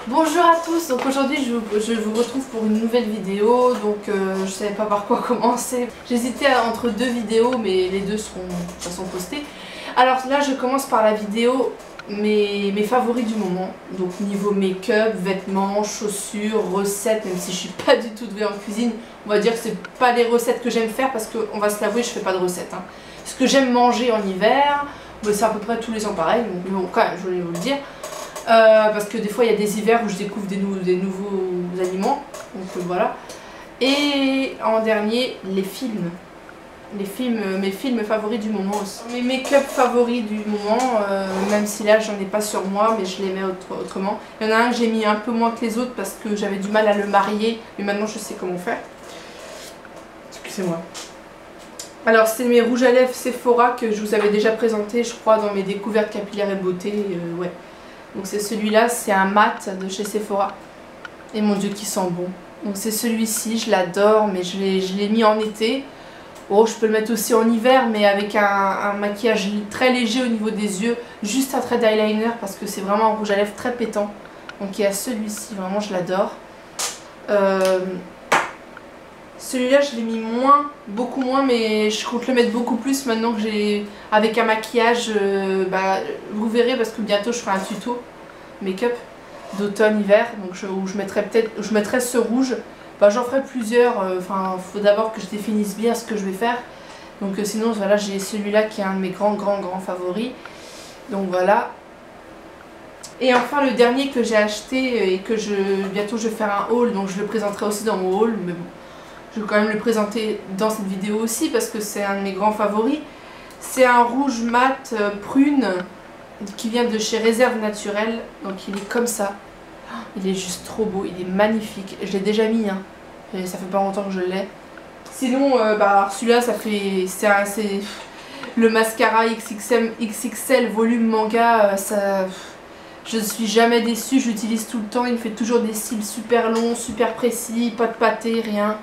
Bonjour à tous, donc aujourd'hui je vous retrouve pour une nouvelle vidéo, donc je savais pas par quoi commencer. J'hésitais entre deux vidéos mais les deux seront de toute façon postées. Alors là je commence par la vidéo mes favoris du moment, donc niveau make-up, vêtements, chaussures, recettes, même si je suis pas du tout douée en cuisine, on va dire que c'est pas les recettes que j'aime faire parce qu'on va se l'avouer, je fais pas de recettes. Hein. Ce que j'aime manger en hiver, c'est à peu près tous les ans pareil, donc bon quand même je voulais vous le dire. Parce que des fois il y a des hivers où je découvre des nouveaux aliments, donc voilà. Et en dernier, les films. Mes films favoris du moment aussi. Mes make-up favoris du moment, même si là j'en ai pas sur moi, mais je les mets autrement. Il y en a un que j'ai mis un peu moins que les autres parce que j'avais du mal à le marier, mais maintenant je sais comment faire. Excusez-moi. Alors c'est mes rouges à lèvres Sephora que je vous avais déjà présenté, je crois, dans mes découvertes capillaires et beauté, ouais. Donc c'est celui-là, c'est un mat de chez Sephora. Et mon dieu qui sent bon. Donc c'est celui-ci, je l'adore, mais je l'ai mis en été. Oh, je peux le mettre aussi en hiver, mais avec un maquillage très léger au niveau des yeux. Juste un trait d'eyeliner parce que c'est vraiment un rouge à lèvres très pétant. Donc il y a celui-ci, vraiment je l'adore. Celui-là je l'ai mis moins, beaucoup moins, mais je compte le mettre beaucoup plus maintenant que j'ai avec un maquillage, vous verrez parce que bientôt je ferai un tuto make-up d'automne-hiver, donc où je mettrai ce rouge, j'en ferai plusieurs, faut d'abord que je définisse bien ce que je vais faire, donc sinon voilà j'ai celui-là qui est un de mes grands favoris, donc voilà. Et enfin le dernier que j'ai acheté et que bientôt je vais faire un haul, donc je le présenterai aussi dans mon haul, mais bon. Je vais quand même le présenter dans cette vidéo aussi parce que c'est un de mes grands favoris. C'est un rouge mat prune qui vient de chez Réserve Naturelle. Donc il est comme ça. Il est juste trop beau, il est magnifique. Je l'ai déjà mis, hein. Et ça fait pas longtemps que je l'ai. Sinon, celui-là, c'est le mascara XXL volume manga. Je ne suis jamais déçue, je l'utilise tout le temps. Il fait toujours des cils super longs, super précis, pas de pâté, rien.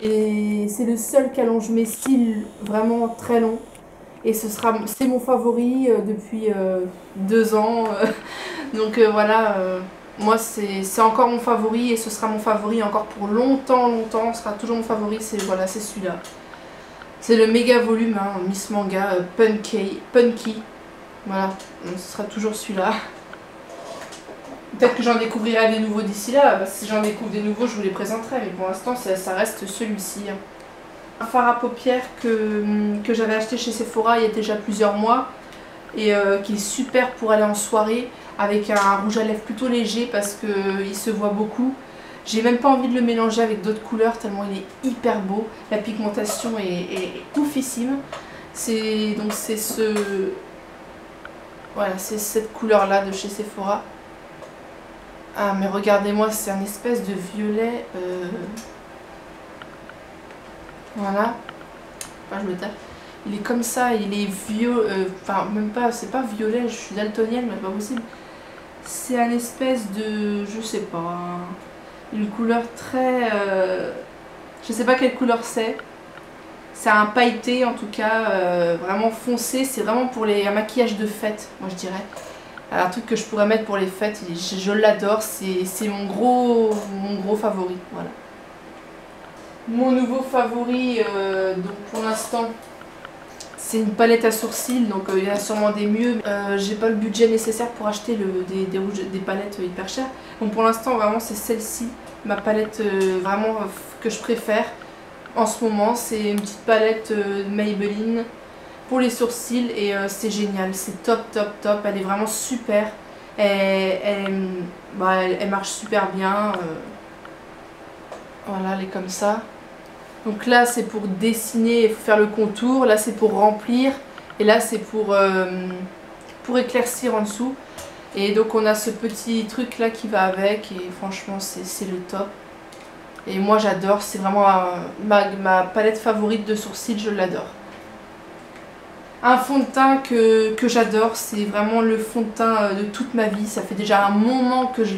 Et c'est le seul qui allonge mes cils vraiment très longs. Et c'est mon favori depuis 2 ans. Donc voilà, moi c'est encore mon favori et ce sera mon favori encore pour longtemps. Ce sera toujours mon favori, c'est celui-là. C'est le méga volume, hein, Miss Manga Punky. Voilà, donc ce sera toujours celui-là. Peut-être que j'en découvrirai des nouveaux d'ici là, si j'en découvre des nouveaux je vous les présenterai, mais pour l'instant ça reste celui-ci. Un fard à paupières que j'avais acheté chez Sephora il y a déjà plusieurs mois et qui est super pour aller en soirée avec un rouge à lèvres plutôt léger parce qu'il se voit beaucoup. J'ai même pas envie de le mélanger avec d'autres couleurs tellement il est hyper beau, la pigmentation est oufissime. C'est cette couleur là de chez Sephora. Ah mais regardez-moi, c'est un espèce de violet, voilà, je me tape, il est comme ça, il est même pas, c'est pas violet, je suis daltonienne mais c'est pas possible, c'est un espèce de, je sais pas, une couleur très, je sais pas quelle couleur c'est un pailleté en tout cas, vraiment foncé, c'est vraiment pour un maquillage de fête, moi je dirais. Un truc que je pourrais mettre pour les fêtes, je l'adore, c'est mon gros favori, voilà. Mon nouveau favori, donc pour l'instant, c'est une palette à sourcils, donc il y en a sûrement des mieux. J'ai pas le budget nécessaire pour acheter des palettes hyper chères. Donc pour l'instant, vraiment, c'est celle-ci, ma palette vraiment que je préfère en ce moment. C'est une petite palette Maybelline pour les sourcils et c'est génial, c'est top, elle est vraiment super, elle marche super bien, voilà, elle est comme ça. Donc là c'est pour dessiner et faire le contour, là c'est pour remplir et là c'est pour éclaircir en dessous. Et donc on a ce petit truc là qui va avec et franchement c'est le top. Et moi j'adore, c'est vraiment ma palette favorite de sourcils, je l'adore. Un fond de teint que j'adore, c'est vraiment le fond de teint de toute ma vie. Ça fait déjà un moment que je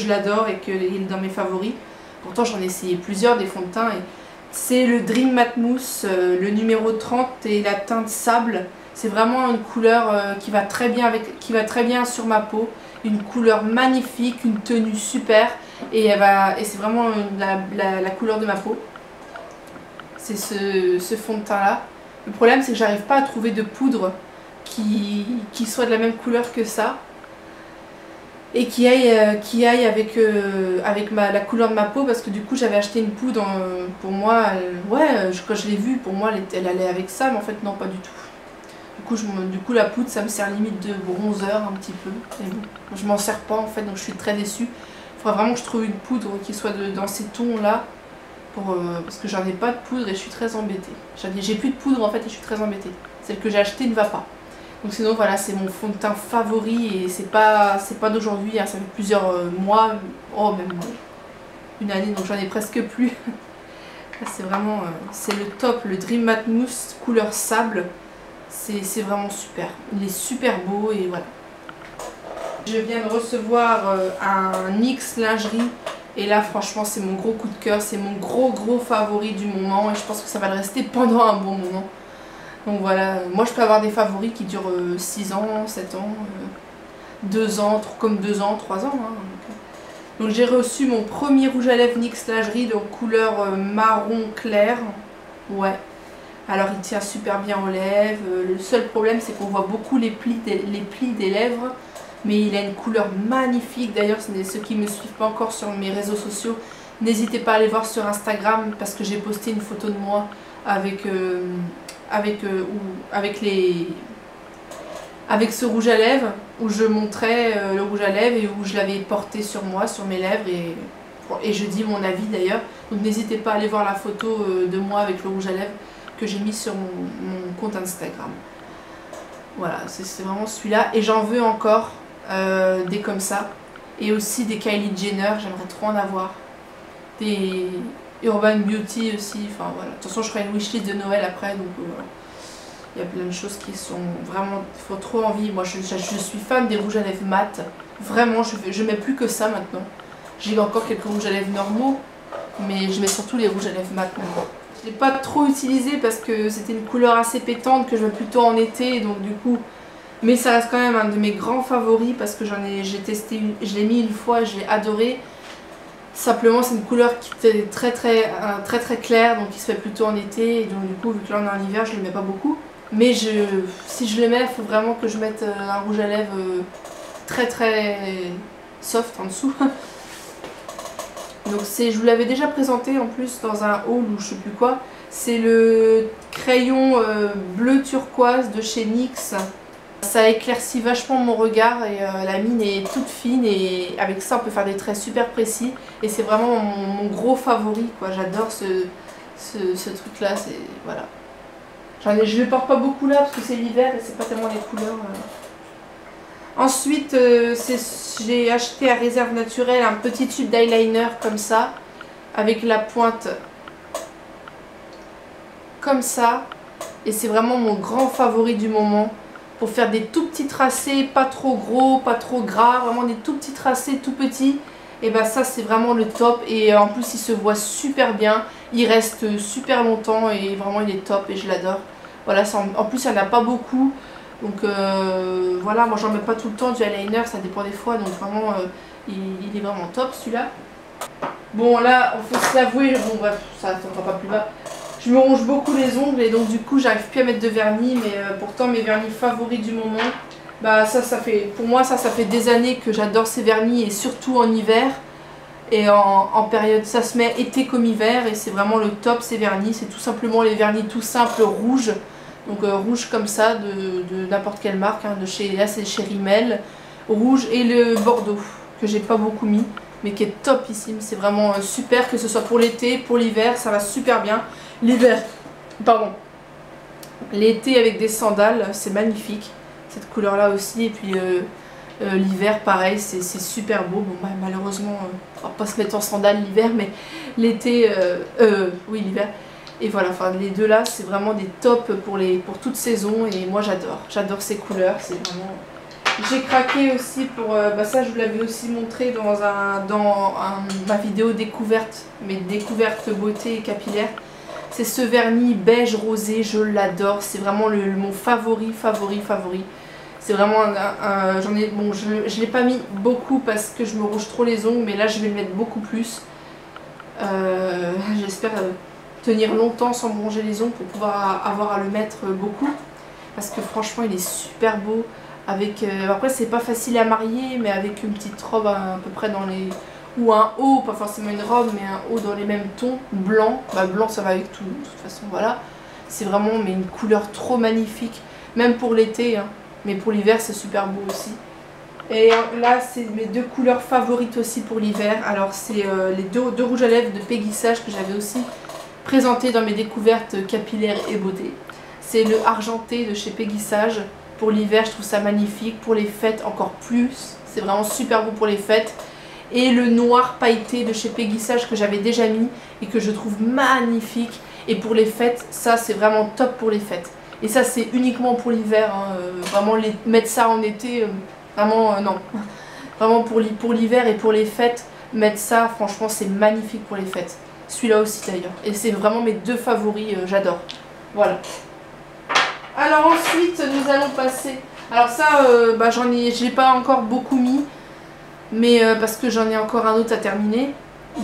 l'adore et qu'il est dans mes favoris. Pourtant j'en ai essayé plusieurs des fonds de teint. C'est le Dream Matte Mousse, le numéro 30 et la teinte sable. C'est vraiment une couleur qui va très bien sur ma peau. une couleur magnifique, une tenue super. Et c'est vraiment la couleur de ma peau. C'est ce fond de teint là. Le problème c'est que j'arrive pas à trouver de poudre qui soit de la même couleur que ça. Et qui aille avec la couleur de ma peau, parce que du coup j'avais acheté une poudre pour moi, quand je l'ai vue, pour moi elle allait avec ça, mais en fait non, pas du tout. Du coup la poudre ça me sert limite de bronzer un petit peu, mais bon, je m'en sers pas en fait, donc je suis très déçue. Il faudra vraiment que je trouve une poudre qui soit dans ces tons là, parce que j'en ai pas de poudre et je suis très embêtée. J'ai plus de poudre en fait et je suis très embêtée. Celle que j'ai achetée ne va pas. Donc sinon voilà, c'est mon fond de teint favori et c'est pas d'aujourd'hui, hein, ça fait plusieurs mois, oh même une année, donc j'en ai presque plus. C'est vraiment, c'est le top, le Dream Matte Mousse couleur sable, c'est vraiment super. Il est super beau et voilà. Je viens de recevoir un NYX lingerie et là franchement c'est mon gros coup de cœur, c'est mon gros favori du moment et je pense que ça va le rester pendant un bon moment. Donc voilà, moi je peux avoir des favoris qui durent 6 ans, 7 ans, 2 ans, comme 2 ans, 3 ans. Hein. Donc j'ai reçu mon premier rouge à lèvres NYX lingerie de couleur marron clair. Ouais, alors il tient super bien aux lèvres. Le seul problème c'est qu'on voit beaucoup les plis des lèvres. Mais il a une couleur magnifique. D'ailleurs, ceux qui ne me suivent pas encore sur mes réseaux sociaux, n'hésitez pas à aller voir sur Instagram parce que j'ai posté une photo de moi avec ce rouge à lèvres où je montrais le rouge à lèvres et où je l'avais porté sur moi, sur mes lèvres et je dis mon avis d'ailleurs. Donc n'hésitez pas à aller voir la photo de moi avec le rouge à lèvres que j'ai mis sur mon compte Instagram. Voilà, c'est vraiment celui-là et j'en veux encore des comme ça et aussi des Kylie Jenner, j'aimerais trop en avoir. Des Urban Beauty aussi, enfin voilà. De toute façon je ferai une wishlist de Noël après, donc il y a plein de choses qui sont vraiment, il faut trop envie. Moi je suis fan des rouges à lèvres mat, vraiment je mets plus que ça maintenant. J'ai encore quelques rouges à lèvres normaux, mais je mets surtout les rouges à lèvres mat maintenant. Je l'ai pas trop utilisé parce que c'était une couleur assez pétante que je mets plutôt en été, donc du coup, mais ça reste quand même un de mes grands favoris parce que j'ai testé, je l'ai mis une fois, j'ai adoré. Simplement c'est une couleur qui est très claire, donc qui se fait plutôt en été, et donc du coup vu que là on est en hiver je ne le mets pas beaucoup. Mais si je le mets, il faut vraiment que je mette un rouge à lèvres très soft en dessous. Donc je vous l'avais déjà présenté en plus dans un haul ou je sais plus quoi. C'est le crayon bleu turquoise de chez NYX. Ça éclaircit vachement mon regard et la mine est toute fine et avec ça on peut faire des traits super précis et c'est vraiment mon gros favori quoi. J'adore ce truc là, voilà. Je le porte pas beaucoup là parce que c'est l'hiver et c'est pas tellement les couleurs. Ensuite j'ai acheté à Réserve Naturelle un petit tube d'eyeliner comme ça avec la pointe comme ça et c'est vraiment mon grand favori du moment. Pour faire des tout petits tracés, pas trop gros, pas trop gras, vraiment des tout petits tracés tout petits. Et bah ça c'est vraiment le top et en plus il se voit super bien, il reste super longtemps et vraiment il est top et je l'adore. Voilà, en plus il n'y en a pas beaucoup, donc voilà, moi j'en mets pas tout le temps du eyeliner, ça dépend des fois, donc vraiment il est vraiment top celui-là. Bon là, il faut se l'avouer, bon bref, ça ne pas plus bas. Je me ronge beaucoup les ongles et donc du coup j'arrive plus à mettre de vernis, mais pourtant mes vernis favoris du moment, bah pour moi ça fait des années que j'adore ces vernis et surtout en hiver et en période, ça se met été comme hiver et c'est vraiment le top ces vernis, c'est tout simplement les vernis tout simples rouges, donc rouge comme ça de n'importe quelle marque, hein, là c'est chez Rimmel, rouge et le bordeaux que j'ai pas beaucoup mis mais qui est topissime, c'est vraiment super que ce soit pour l'été, pour l'hiver, ça va super bien. L'hiver, pardon, l'été avec des sandales, c'est magnifique, cette couleur là aussi, et puis l'hiver pareil, c'est super beau. Bon bah, malheureusement, on va pas se mettre en sandales l'hiver, mais l'été, oui l'hiver, et voilà, enfin les deux là, c'est vraiment des tops pour toute saison, et moi j'adore ces couleurs, c'est vraiment... J'ai craqué aussi pour, ça je vous l'avais aussi montré dans ma vidéo découverte, mes découvertes beauté et capillaire. C'est ce vernis beige rosé, je l'adore, c'est vraiment mon favori. C'est vraiment bon, je l'ai pas mis beaucoup parce que je me rouge trop les ongles, mais là je vais le mettre beaucoup plus. J'espère tenir longtemps sans me ronger les ongles pour pouvoir avoir à le mettre beaucoup. Parce que franchement il est super beau. Avec, après c'est pas facile à marier, mais avec une petite robe à peu près dans les... Ou un haut, pas forcément une robe, mais un haut dans les mêmes tons, blanc. Bah blanc ça va avec tout, de toute façon voilà. C'est vraiment mais une couleur trop magnifique, même pour l'été, hein. Mais pour l'hiver c'est super beau aussi. Et là c'est mes deux couleurs favorites aussi pour l'hiver. Alors c'est les deux rouges à lèvres de Peggy Sage que j'avais aussi présenté dans mes découvertes capillaires et beauté. C'est le argenté de chez Peggy Sage. Pour l'hiver je trouve ça magnifique, pour les fêtes encore plus, c'est vraiment super beau pour les fêtes. Et le noir pailleté de chez Peggy Sage que j'avais déjà mis et que je trouve magnifique. Et pour les fêtes, ça c'est vraiment top pour les fêtes. Et ça c'est uniquement pour l'hiver, hein. Vraiment mettre ça en été, vraiment non. Vraiment pour l'hiver et pour les fêtes, mettre ça franchement c'est magnifique pour les fêtes. Celui-là aussi d'ailleurs. Et c'est vraiment mes deux favoris, j'adore. Voilà. Alors ensuite nous allons passer, alors ça je l'ai pas encore beaucoup mis, mais parce que j'en ai encore un autre à terminer.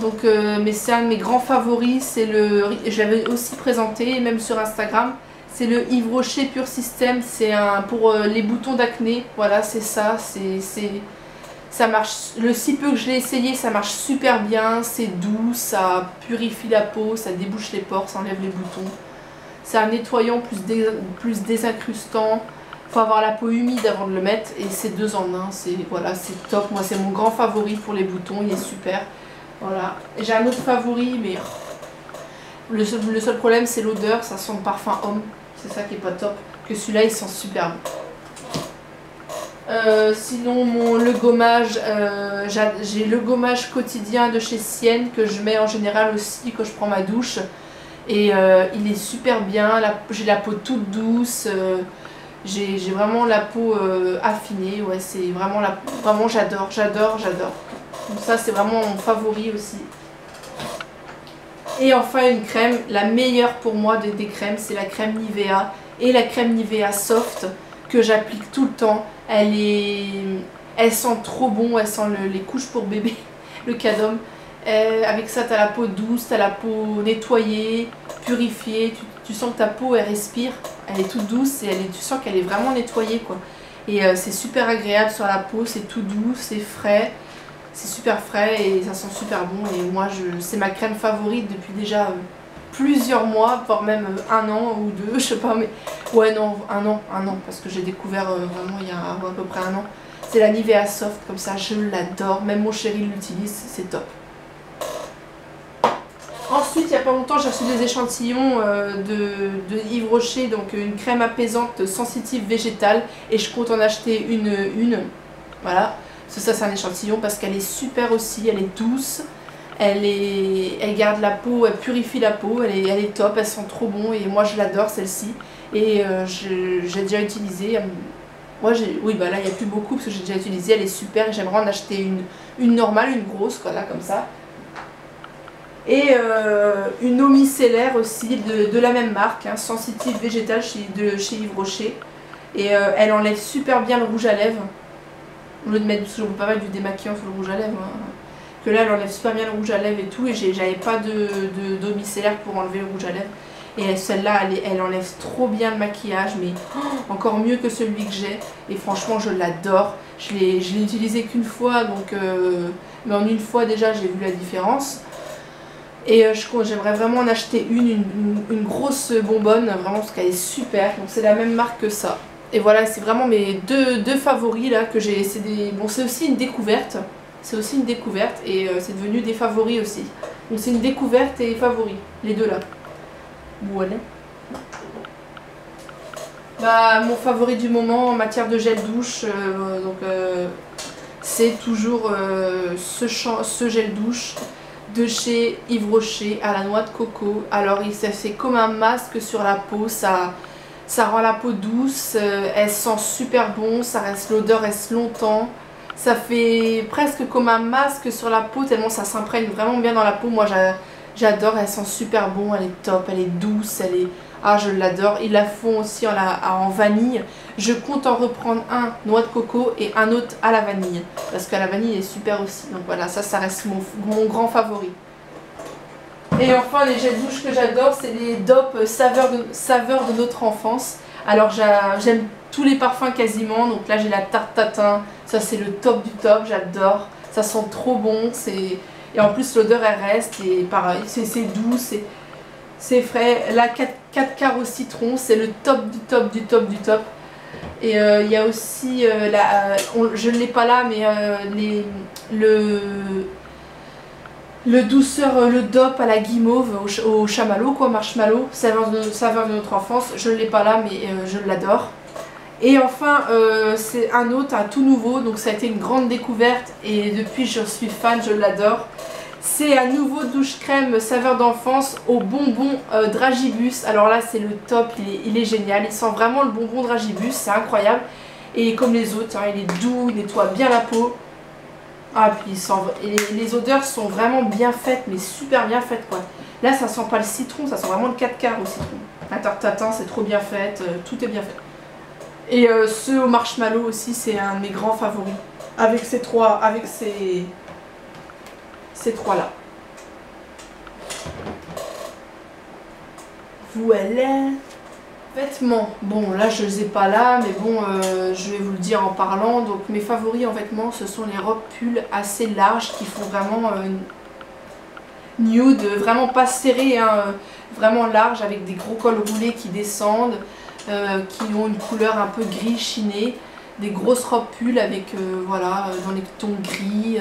Donc mais c'est un de mes grands favoris, c'est je l'avais aussi présenté même sur Instagram, c'est le Yves Rocher Pure System. C'est pour les boutons d'acné, voilà c'est ça, ça marche, le si peu que je l'ai essayé ça marche super bien, c'est doux, ça purifie la peau, ça débouche les pores, ça enlève les boutons. C'est un nettoyant plus désincrustant. Il faut avoir la peau humide avant de le mettre et c'est 2 en 1. Voilà, c'est top. Moi, c'est mon grand favori pour les boutons. Il est super. Voilà. J'ai un autre favori, mais le seul problème, c'est l'odeur. Ça sent le parfum homme. C'est ça qui est pas top. Que celui-là, il sent super bon. Sinon, le gommage, j'ai le gommage quotidien de chez Sienne que je mets en général aussi quand je prends ma douche. Et il est super bien, j'ai la peau toute douce, j'ai vraiment la peau affinée, ouais, c'est vraiment j'adore. Donc ça c'est vraiment mon favori aussi. Et enfin une crème, la meilleure pour moi des crèmes, c'est la crème Nivea et la crème Nivea Soft que j'applique tout le temps. Elle sent trop bon, elle sent les couches pour bébé, le Cadom. Avec ça tu as la peau douce, tu as la peau nettoyée, purifiée, tu sens que ta peau elle respire, elle est toute douce et tu sens qu'elle est vraiment nettoyée quoi. Et c'est super agréable sur la peau, c'est tout doux, c'est frais, c'est super frais et ça sent super bon. Et moi c'est ma crème favorite depuis déjà plusieurs mois, voire même 1 an ou 2, je sais pas, mais ouais non, 1 an parce que j'ai découvert vraiment il y a à peu près 1 an. C'est la Nivea Soft, comme ça je l'adore, même mon chéri l'utilise, c'est top. Ensuite, il n'y a pas longtemps, j'ai reçu des échantillons de Yves Rocher, donc une crème apaisante sensitive végétale, et je compte en acheter une. Voilà, ça c'est un échantillon parce qu'elle est super aussi, elle est douce, elle garde la peau, elle purifie la peau, elle est top, elle sent trop bon et moi je l'adore celle-ci. Et j'ai déjà utilisé. Oui, bah là il n'y a plus beaucoup parce que j'ai déjà utilisé, elle est super et j'aimerais en acheter une normale, une grosse, quoi, là comme ça. Et une eau micellaire aussi de la même marque, hein, sensitive végétale chez Yves Rocher. Et elle enlève super bien le rouge à lèvres. Au lieu de mettre pas mal du démaquillant sur le rouge à lèvres. Hein. Que là elle enlève super bien le rouge à lèvres et tout. Et j'avais pas d'eau micellaire pour enlever le rouge à lèvres. Et celle-là elle enlève trop bien le maquillage, mais encore mieux que celui que j'ai. Et franchement je l'adore. Je l'ai utilisé qu'une fois, donc, mais en une fois déjà j'ai vu la différence. Et j'aimerais vraiment en acheter une grosse bonbonne, vraiment parce qu'elle est super. Donc c'est la même marque que ça. Et voilà, c'est vraiment mes deux favoris là que j'ai. Bon, c'est aussi une découverte. C'est aussi une découverte et c'est devenu des favoris aussi. Donc c'est une découverte et favoris, les deux là. Voilà. Bah, mon favori du moment en matière de gel douche, c'est toujours ce gel douche de chez Yves Rocher à la noix de coco. Alors ça fait comme un masque sur la peau, ça rend la peau douce, elle sent super bon, l'odeur reste longtemps. Ça fait presque comme un masque sur la peau tellement ça s'imprègne vraiment bien dans la peau. Moi J'adore, elle sent super bon, elle est top, elle est douce, elle est... Ah, je l'adore. Ils la font aussi en vanille. Je compte en reprendre un noix de coco et un autre à la vanille. Parce que la vanille est super aussi. Donc voilà, ça reste mon grand favori. Et enfin, les gels douche que j'adore, c'est les DOP saveur de notre enfance. Alors j'aime tous les parfums quasiment. Donc là, j'ai la tarte tatin. Ça, c'est le top du top, j'adore. Ça sent trop bon. Et en plus, l'odeur, elle reste. Et pareil, c'est doux, c'est frais. La 4 quarts au citron, c'est le top du top du top du top. Et il y a aussi, je ne l'ai pas là, mais le douceur, le DOP à la guimauve, au chamallow, quoi, marshmallow, saveur de notre enfance. Je ne l'ai pas là, mais je l'adore. Et enfin, c'est un autre, un tout nouveau, donc ça a été une grande découverte et depuis je suis fan, je l'adore. C'est un nouveau douche crème saveur d'enfance au bonbon Dragibus. Alors là, c'est le top, il est génial, il sent vraiment le bonbon Dragibus, c'est incroyable. Et comme les autres, hein, il est doux, il nettoie bien la peau. Ah, puis les odeurs sont vraiment bien faites, mais super bien faites quoi. Là, ça sent pas le citron, ça sent vraiment le 4 quarts au citron. La tarte tatin, c'est trop bien faite, tout est bien fait. Et ceux au marshmallow aussi, c'est un de mes grands favoris. Avec ces trois là. Voilà. Vêtements. Bon, là je les ai pas là, mais bon, je vais vous le dire en parlant. Donc mes favoris en vêtements, ce sont les robes pulls assez larges qui font vraiment nude, vraiment pas serrées, hein, vraiment larges avec des gros cols roulés qui descendent. Qui ont une couleur un peu gris chiné, des grosses robes pulls avec voilà, dans les tons gris,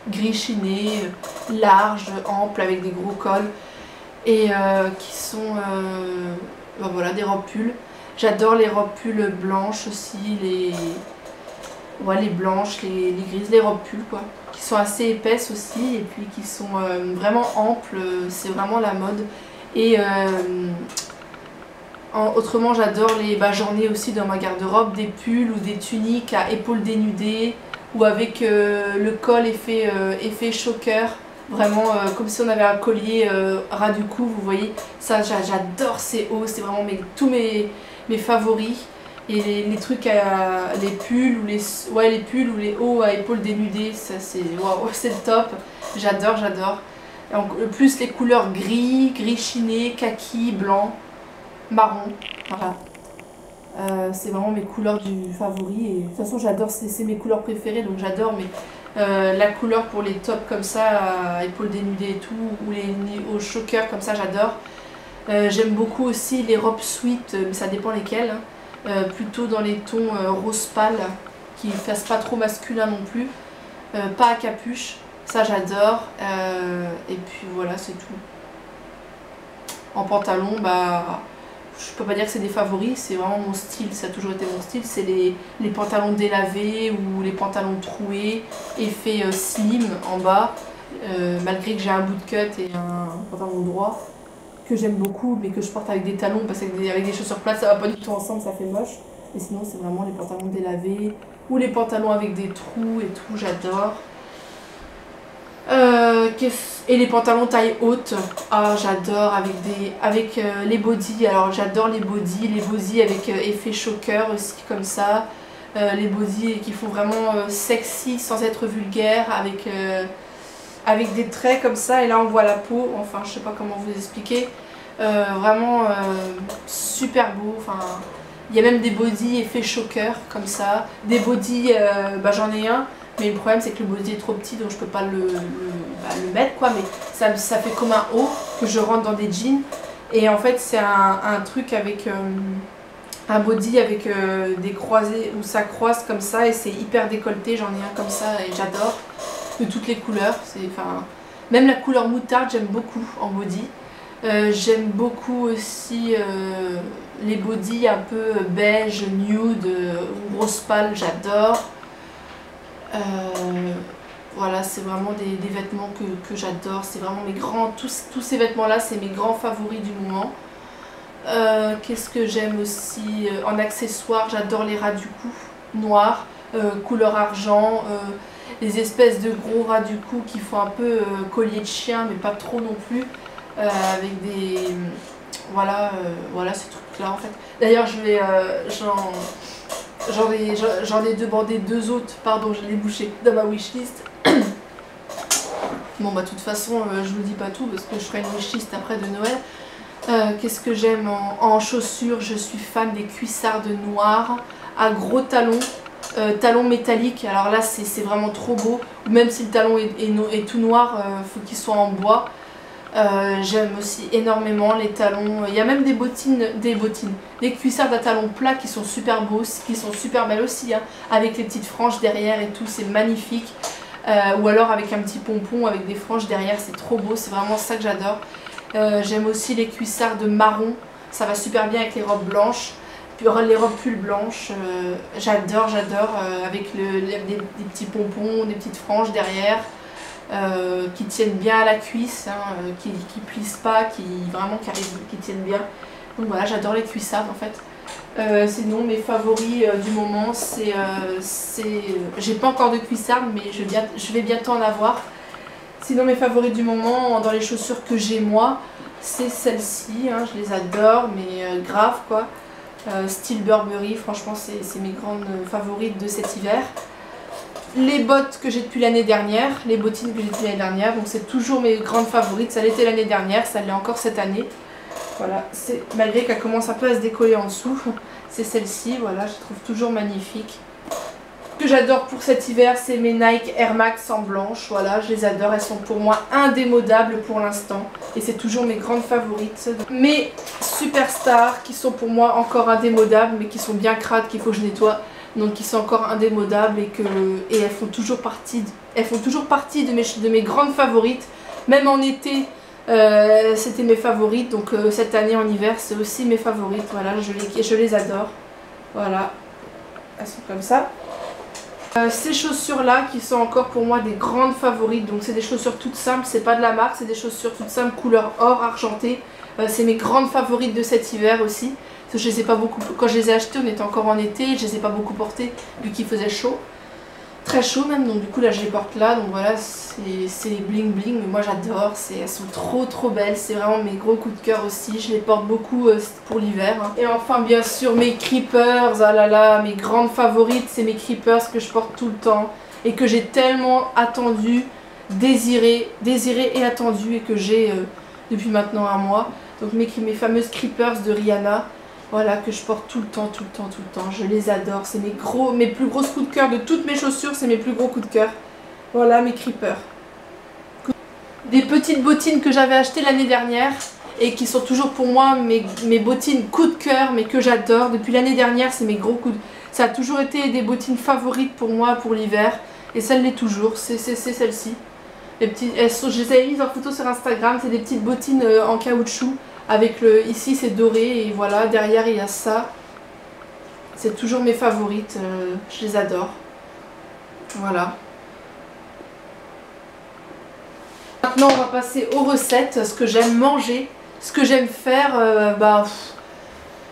gris chiné, larges, amples avec des gros cols et qui sont ben voilà, des robes pulls. J'adore les robes pulls blanches aussi, les blanches, les grises, les robes pulls quoi, qui sont assez épaisses aussi et puis qui sont vraiment amples, c'est vraiment la mode. Et autrement j'adore j'en ai aussi dans ma garde-robe des pulls ou des tuniques à épaules dénudées ou avec le col effet choker, vraiment comme si on avait un collier ras du cou, vous voyez, ça j'adore ces hauts, c'est vraiment tous mes favoris. Et les trucs les pulls ou les pulls ou les hauts à épaules dénudées, ça c'est wow, c'est le top, j'adore. Plus les couleurs gris chiné, kaki, blanc, marron, voilà. C'est vraiment mes couleurs du favori et de toute façon j'adore, c'est mes couleurs préférées donc j'adore, mais la couleur pour les tops comme ça à épaules dénudées et tout, ou au choker comme ça j'adore. J'aime beaucoup aussi les robes sweat, mais ça dépend lesquelles, hein. Plutôt dans les tons rose pâle qui ne fassent pas trop masculin non plus, pas à capuche, ça j'adore, et puis voilà c'est tout. En pantalon, bah je peux pas dire que c'est des favoris, c'est vraiment mon style, ça a toujours été mon style, c'est les pantalons délavés ou les pantalons troués, effet slim en bas, malgré que j'ai un bootcut et un pantalon droit, que j'aime beaucoup, mais que je porte avec des talons, parce qu'avec des chaussures plates, ça va pas du tout ensemble, ça fait moche. Et sinon, c'est vraiment les pantalons délavés, ou les pantalons avec des trous et tout, j'adore. Et les pantalons taille haute, ah j'adore, avec les bodys, alors j'adore les bodys avec effet choker aussi comme ça, les bodys qui font vraiment sexy sans être vulgaire, avec des traits comme ça, et là on voit la peau, enfin je sais pas comment vous expliquer, vraiment super beau, enfin il y a même des bodys effet choker comme ça, des bodys, bah, j'en ai un. Mais le problème c'est que le body est trop petit donc je peux pas le mettre quoi, mais ça fait comme un haut que je rentre dans des jeans. Et en fait c'est un truc avec un body avec des croisés où ça croise comme ça et c'est hyper décolleté, j'en ai un comme ça et j'adore, de toutes les couleurs, même la couleur moutarde j'aime beaucoup en body. J'aime beaucoup aussi les bodys un peu beige, nude, rose pâle, j'adore. Voilà, c'est vraiment des vêtements que j'adore, c'est vraiment tous ces vêtements là c'est mes grands favoris du moment. Qu'est-ce que j'aime aussi en accessoires, j'adore les ras du cou noirs, couleur argent, les espèces de gros ras du cou qui font un peu collier de chien mais pas trop non plus, avec des... Voilà, voilà ces trucs-là en fait. D'ailleurs, j'en ai demandé 2 autres, pardon, je l'ai bouché dans ma wishlist. Bon bah de toute façon, je vous dis pas tout parce que je ferai une wishlist après de Noël. Qu'est-ce que j'aime en chaussures? Je suis fan des cuissardes noires à gros talons. Talons métalliques, alors là c'est vraiment trop beau, même si le talon est tout noir, faut qu'il soit en bois. J'aime aussi énormément les talons, il y a même des cuissardes à talons plats qui sont super beaux, qui sont super belles aussi, hein, avec les petites franges derrière et tout, c'est magnifique. Ou alors avec un petit pompon avec des franges derrière, c'est trop beau, c'est vraiment ça que j'adore. J'aime aussi les cuissardes marron, ça va super bien avec les robes blanches. Les robes pull blanches, j'adore, avec des petits pompons, des petites franges derrière, qui tiennent bien à la cuisse, hein, qui plissent pas, qui tiennent bien. Donc voilà, j'adore les cuissardes en fait. Sinon mes favoris du moment, j'ai pas encore de cuissardes, mais je vais bientôt en avoir. Sinon mes favoris du moment, dans les chaussures que j'ai moi, c'est celles-ci, hein, je les adore, mais grave quoi. Style Burberry, franchement c'est mes grandes favorites de cet hiver. Les bottes que j'ai depuis l'année dernière, les bottines que j'ai depuis l'année dernière, donc c'est toujours mes grandes favorites. Ça l'était l'année dernière, ça l'est encore cette année. Voilà, malgré qu'elle commence un peu à se décoller en dessous, c'est celle-ci, voilà, je trouve toujours magnifique. Ce que j'adore pour cet hiver, c'est mes Nike Air Max en blanche, voilà, je les adore, elles sont pour moi indémodables pour l'instant. Et c'est toujours mes grandes favorites. Mes superstars qui sont pour moi encore indémodables, mais qui sont bien crades, qu'il faut que je nettoie. Donc qui sont encore indémodables et elles font toujours partie de mes grandes favorites. Même en été, c'était mes favorites, donc cette année en hiver, c'est aussi mes favorites. Voilà, je les adore. Voilà, elles sont comme ça. Ces chaussures là qui sont encore pour moi des grandes favorites, donc c'est des chaussures toutes simples, c'est pas de la marque, c'est des chaussures toutes simples couleur or argenté. C'est mes grandes favorites de cet hiver aussi. Parce que je les ai pas beaucoup, quand je les ai achetées on était encore en été, je les ai pas beaucoup portées vu qu'il faisait chaud. Très chaud même, donc du coup là je les porte là, donc voilà, c'est bling bling, mais moi j'adore, elles sont trop belles, c'est vraiment mes gros coups de cœur aussi, je les porte beaucoup pour l'hiver. Hein. Et enfin bien sûr mes Creepers, ah là là, mes grandes favorites, c'est mes Creepers que je porte tout le temps et que j'ai tellement attendu, désiré et attendu et que j'ai depuis maintenant un mois. Donc mes fameuses Creepers de Rihanna. Voilà, que je porte tout le temps, je les adore, c'est mes plus gros coups de cœur de toutes mes chaussures, c'est mes plus gros coups de cœur. Voilà mes Creepers. Des petites bottines que j'avais achetées l'année dernière et qui sont toujours pour moi mes bottines coup de cœur, mais que j'adore. Depuis l'année dernière, c'est mes gros coups de... Ça a toujours été des bottines favorites pour moi pour l'hiver et ça l'est toujours, c'est celle-ci. Je les avais mises en photo sur Instagram, c'est des petites bottines en caoutchouc. Avec ici c'est doré et voilà, derrière il y a ça. C'est toujours mes favorites, je les adore. Voilà. Maintenant on va passer aux recettes, ce que j'aime manger, ce que j'aime faire.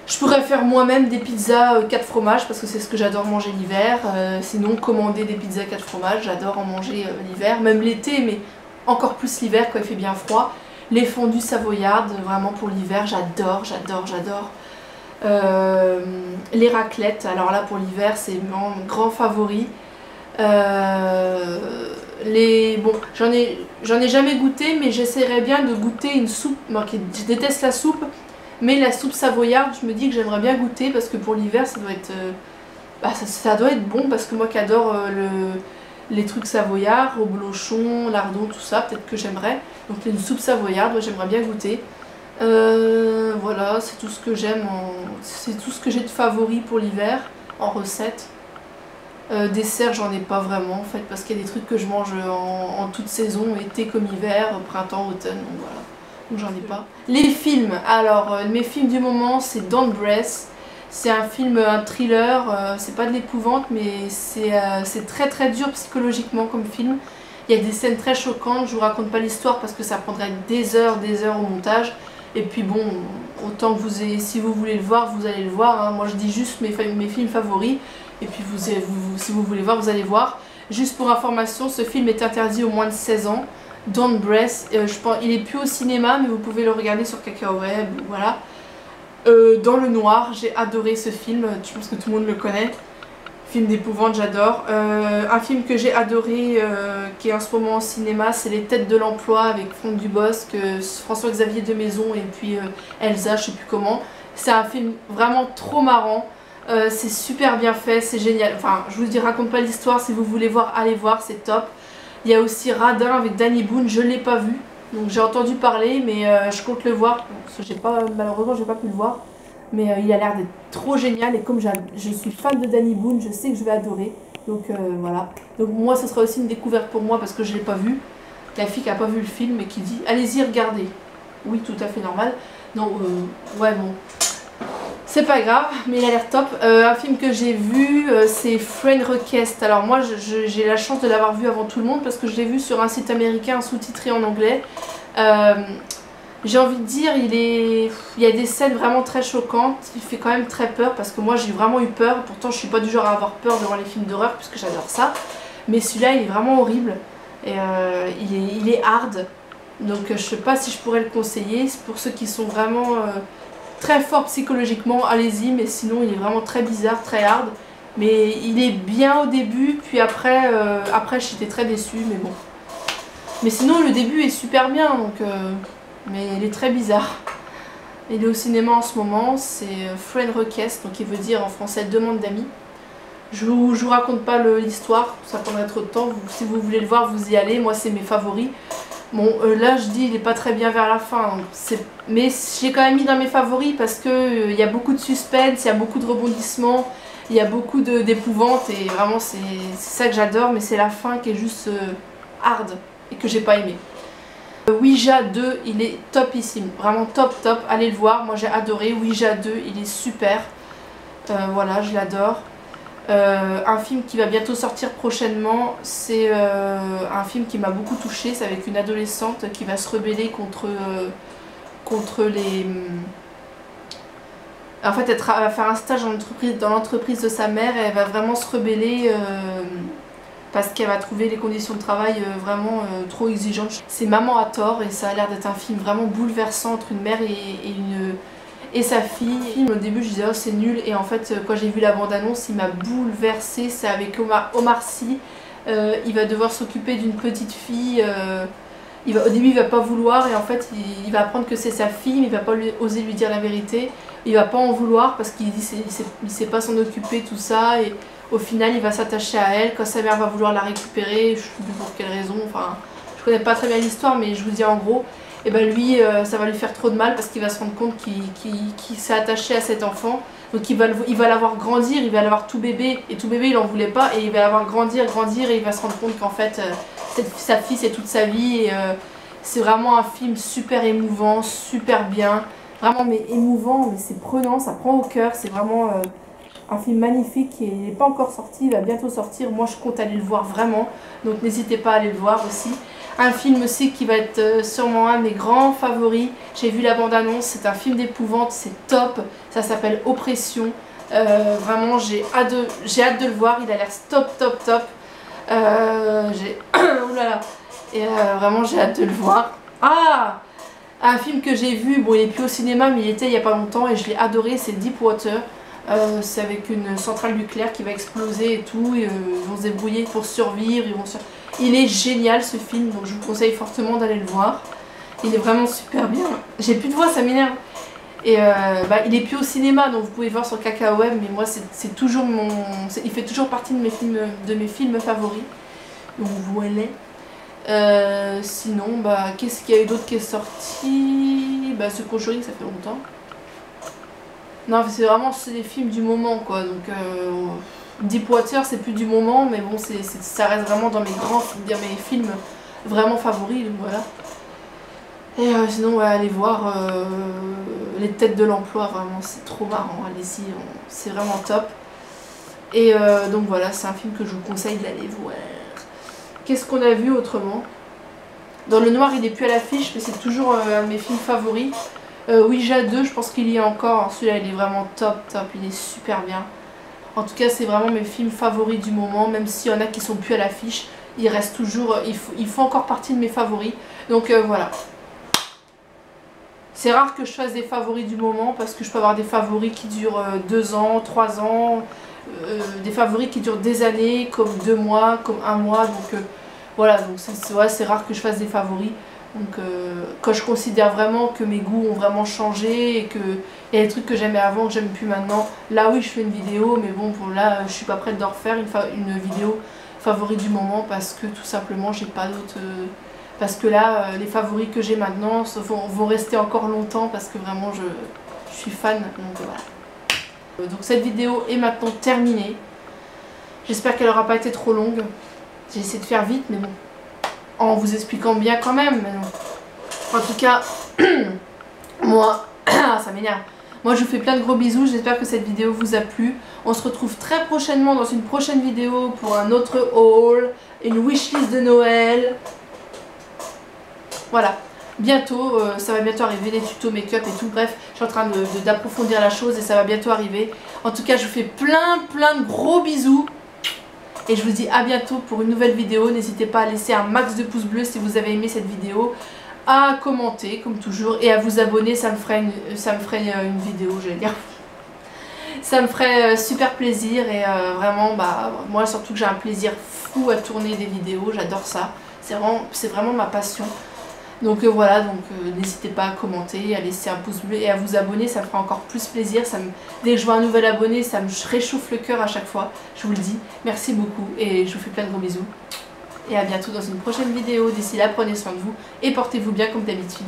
Je pourrais faire moi-même des pizzas 4 fromages parce que c'est ce que j'adore manger l'hiver. Sinon commander des pizzas 4 fromages, j'adore en manger l'hiver, même l'été, mais encore plus l'hiver quand il fait bien froid. Les fondues savoyardes, vraiment pour l'hiver, j'adore. Les raclettes, alors là pour l'hiver c'est mon grand favori. Bon, j'en ai jamais goûté, mais j'essaierai bien de goûter une soupe. Moi je déteste la soupe, mais la soupe savoyarde, je me dis que j'aimerais bien goûter parce que pour l'hiver ça doit être, ça doit être bon parce que moi qui adore les trucs savoyards, au blochon, lardon, tout ça, peut-être que j'aimerais. Donc une soupe savoyarde, j'aimerais bien goûter. Voilà, c'est tout ce que j'aime, c'est tout ce que j'ai de favori pour l'hiver en recette. Dessert, j'en ai pas vraiment en fait, parce qu'il y a des trucs que je mange en toute saison, été comme hiver, printemps, automne, donc voilà. Donc j'en ai pas. Les films, alors mes films du moment c'est Don't Breathe. C'est un film, un thriller, c'est pas de l'épouvante mais c'est très dur psychologiquement comme film. Il y a des scènes très choquantes, je vous raconte pas l'histoire parce que ça prendrait des heures au montage. Et puis bon, autant que si vous voulez le voir, vous allez le voir. Hein. Moi je dis juste mes films favoris. Et puis si vous voulez voir, vous allez voir. Juste pour information, ce film est interdit aux moins de 16 ans. Don't Breath. Je pense, il est plus au cinéma, mais vous pouvez le regarder sur Kakao-Web, voilà. Dans le noir, j'ai adoré ce film, je pense que tout le monde le connaît. Film d'épouvante, j'adore. Un film que j'ai adoré, qui est en ce moment au cinéma, c'est Les Têtes de l'Emploi avec Franck Dubosc, François-Xavier de Maison et puis Elsa, je sais plus comment. C'est un film vraiment trop marrant. C'est super bien fait, c'est génial. Enfin, je vous raconte pas l'histoire, si vous voulez voir, allez voir, c'est top. Il y a aussi Radin avec Danny Boone, je l'ai pas vu. Donc j'ai entendu parler, mais je compte le voir. Parce que malheureusement, j'ai pas pu le voir. Mais il a l'air d'être trop génial et comme je suis fan de Danny Boone, je sais que je vais adorer. Donc voilà. Donc moi, ce sera aussi une découverte pour moi parce que je l'ai pas vu. La fille qui a pas vu le film et qui dit allez-y, regardez. Oui, tout à fait normal. Non, ouais, bon. C'est pas grave, mais il a l'air top. Un film que j'ai vu, c'est Friend Request. Alors moi, j'ai la chance de l'avoir vu avant tout le monde parce que je l'ai vu sur un site américain sous-titré en anglais. J'ai envie de dire, il y a des scènes vraiment très choquantes, il fait quand même très peur parce que moi j'ai vraiment eu peur, pourtant je suis pas du genre à avoir peur devant les films d'horreur puisque j'adore ça, mais celui-là il est vraiment horrible et il est hard, donc je sais pas si je pourrais le conseiller. Pour ceux qui sont vraiment très forts psychologiquement, allez-y, mais sinon il est vraiment très bizarre, très hard, mais il est bien au début, puis après j'étais très déçue, mais bon. Mais sinon le début est super bien, donc... mais il est très bizarre. Il est au cinéma en ce moment, c'est Friend Request, donc il veut dire en français demande d'amis. Je vous raconte pas l'histoire, ça prendrait trop de temps. Si vous voulez le voir, vous y allez. Moi, c'est mes favoris. Bon, là, je dis, il est pas très bien vers la fin. Mais j'ai quand même mis dans mes favoris parce que il y a beaucoup de suspense, il y a beaucoup de rebondissements, il y a beaucoup d'épouvante et vraiment, c'est ça que j'adore. Mais c'est la fin qui est juste hard et que j'ai pas aimé. Ouija 2, il est topissime, vraiment top, allez le voir, moi j'ai adoré. Ouija 2, il est super, voilà, je l'adore. Un film qui va bientôt sortir prochainement, c'est un film qui m'a beaucoup touchée, c'est avec une adolescente qui va se rebeller contre les... En fait, elle va faire un stage dans l'entreprise de sa mère et elle va vraiment se rebeller... parce qu'elle va trouver les conditions de travail vraiment trop exigeantes. C'est Maman à tort et ça a l'air d'être un film vraiment bouleversant entre une mère et sa fille. Au début je disais oh c'est nul et en fait quand j'ai vu la bande-annonce il m'a bouleversée. C'est avec Omar Sy, il va devoir s'occuper d'une petite fille. Au début il va pas vouloir et en fait il va apprendre que c'est sa fille mais il va pas oser lui dire la vérité. Il va pas en vouloir parce qu'il dit il sait pas s'en occuper, tout ça. Et au final, il va s'attacher à elle quand sa mère va vouloir la récupérer, je ne sais plus pour quelle raison, enfin, je connais pas très bien l'histoire, mais je vous dis en gros, et ben lui, ça va lui faire trop de mal parce qu'il va se rendre compte qu'il s'est attaché à cet enfant, donc il va l'avoir grandir, il va l'avoir tout bébé, et tout bébé il en voulait pas, et il va l'avoir grandir, et il va se rendre compte qu'en fait, sa fille c'est toute sa vie, et c'est vraiment un film super émouvant, super bien, vraiment mais émouvant, mais c'est prenant, ça prend au cœur, c'est vraiment... un film magnifique qui n'est pas encore sorti, il va bientôt sortir. Moi je compte aller le voir vraiment, donc n'hésitez pas à aller le voir aussi. Un film aussi qui va être sûrement un de mes grands favoris. J'ai vu la bande-annonce, c'est un film d'épouvante, c'est top. Ça s'appelle Oppression. Vraiment j'ai hâte de le voir, il a l'air top. Oulala. Et vraiment j'ai hâte de le voir. Ah, un film que j'ai vu, bon il est plus au cinéma mais il était il n'y a pas longtemps et je l'ai adoré, c'est Deepwater. C'est avec une centrale nucléaire qui va exploser et tout, et, ils vont se débrouiller pour survivre, il est génial ce film, donc je vous conseille fortement d'aller le voir. Il est vraiment super bien. J'ai plus de voix, ça m'énerve. Et il est plus au cinéma, donc vous pouvez le voir sur Kakao-Web, mais moi c'est toujours il fait toujours partie de mes films favoris. Donc voilà. Sinon, qu'est-ce qu'il y a eu d'autre qui est sorti? The Conjuring, ça fait longtemps. Non, c'est vraiment des films du moment quoi, donc Deepwater c'est plus du moment, mais bon ça reste vraiment dans mes films vraiment favoris, donc voilà. Et sinon ouais, allez voir Les Têtes de l'Emploi, vraiment c'est trop marrant, allez-y, c'est vraiment top. Et donc voilà, c'est un film que je vous conseille d'aller voir. Qu'est-ce qu'on a vu autrement? Dans le noir il est plus à l'affiche, mais c'est toujours un de mes films favoris. Ouija 2, je pense qu'il y a encore. Celui-là, il est vraiment top. Il est super bien. En tout cas, c'est vraiment mes films favoris du moment. Même s'il y en a qui sont plus à l'affiche, il reste toujours, il faut encore partie de mes favoris. Donc voilà. C'est rare que je fasse des favoris du moment parce que je peux avoir des favoris qui durent 2 ans, 3 ans, des favoris qui durent des années, comme 2 mois, comme 1 mois. Donc voilà, donc c'est rare que je fasse des favoris. Donc quand je considère vraiment que mes goûts ont vraiment changé et que il y a des trucs que j'aimais avant que j'aime plus maintenant, là oui je fais une vidéo, mais bon pour là je suis pas prête de refaire une vidéo favori du moment parce que tout simplement j'ai pas d'autres... parce que là les favoris que j'ai maintenant vont rester encore longtemps parce que vraiment je suis fan. Donc voilà. Donc cette vidéo est maintenant terminée. J'espère qu'elle aura pas été trop longue. J'ai essayé de faire vite mais bon. En vous expliquant bien quand même, mais non. En tout cas, moi, ça m'énerve. Moi je vous fais plein de gros bisous, j'espère que cette vidéo vous a plu. On se retrouve très prochainement dans une prochaine vidéo pour un autre haul, une wishlist de Noël. Voilà, bientôt, ça va bientôt arriver, les tutos make-up et tout, bref, je suis en train d'approfondir la chose et ça va bientôt arriver. En tout cas, je vous fais plein de gros bisous. Et je vous dis à bientôt pour une nouvelle vidéo. N'hésitez pas à laisser un max de pouces bleus si vous avez aimé cette vidéo, à commenter comme toujours et à vous abonner, ça me ferait une vidéo, j'allais dire. Ça me ferait super plaisir et vraiment, bah, moi surtout que j'ai un plaisir fou à tourner des vidéos, j'adore ça. C'est vraiment ma passion. Donc voilà, donc n'hésitez pas à commenter, à laisser un pouce bleu et à vous abonner, ça me fera encore plus plaisir. Dès que je vois un nouvel abonné, ça me réchauffe le cœur à chaque fois, je vous le dis. Merci beaucoup et je vous fais plein de gros bisous. Et à bientôt dans une prochaine vidéo. D'ici là, prenez soin de vous et portez-vous bien comme d'habitude.